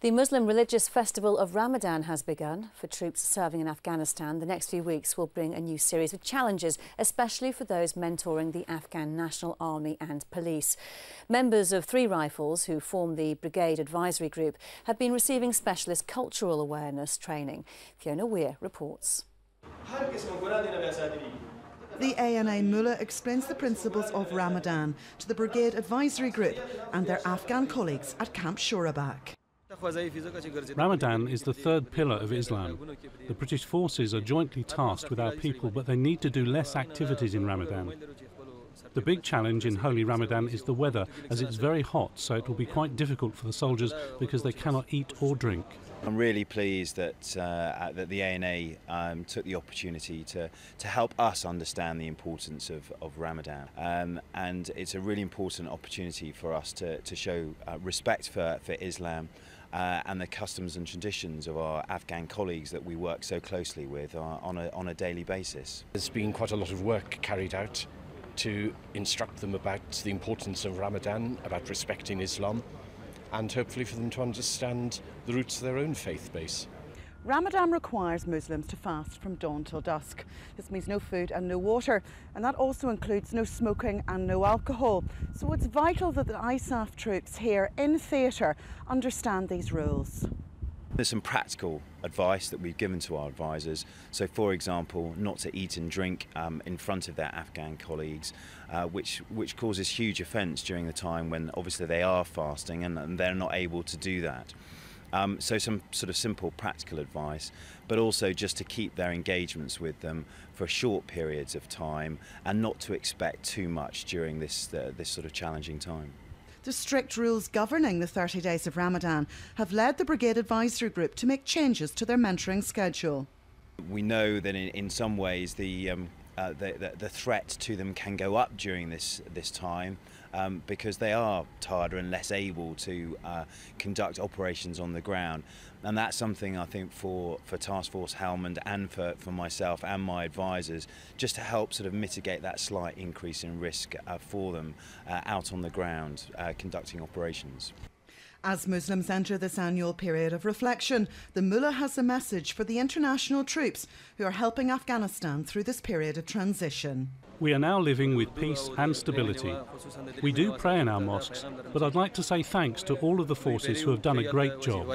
The Muslim religious festival of Ramadan has begun. For troops serving in Afghanistan, the next few weeks will bring a new series of challenges, especially for those mentoring the Afghan National Army and police. Members of 3 rifles who form the Brigade Advisory Group have been receiving specialist cultural awareness training. Fiona Weir reports. The ANA Mullah explains the principles of Ramadan to the Brigade Advisory Group and their Afghan colleagues at Camp Shorabak. Ramadan is the 3rd pillar of Islam. The British forces are jointly tasked with our people, but they need to do less activities in Ramadan. The big challenge in Holy Ramadan is the weather, as it's very hot, so it will be quite difficult for the soldiers because they cannot eat or drink. I'm really pleased that the ANA took the opportunity to help us understand the importance of Ramadan, and it's a really important opportunity for us to show respect for Islam and the customs and traditions of our Afghan colleagues that we work so closely with on a daily basis. There's been quite a lot of work carried out to instruct them about the importance of Ramadan, about respecting Islam, and hopefully for them to understand the roots of their own faith base. Ramadan requires Muslims to fast from dawn till dusk. This means no food and no water, and that also includes no smoking and no alcohol. So it's vital that the ISAF troops here in theatre understand these rules. There's some practical advice that we've given to our advisors. So, for example, not to eat and drink in front of their Afghan colleagues, which causes huge offence during the time when obviously they are fasting and they're not able to do that. So some sort of simple practical advice, but also just to keep their engagements with them for short periods of time and not to expect too much during this sort of challenging time. The strict rules governing the 30 days of Ramadan have led the Brigade Advisory Group to make changes to their mentoring schedule. We know that in some ways the threat to them can go up during this time because they are tired and less able to conduct operations on the ground, and that's something I think for Task Force Helmand and for myself and my advisors, just to help sort of mitigate that slight increase in risk for them out on the ground conducting operations. As Muslims enter this annual period of reflection, the Mullah has a message for the international troops who are helping Afghanistan through this period of transition. We are now living with peace and stability. We do pray in our mosques, but I'd like to say thanks to all of the forces who have done a great job.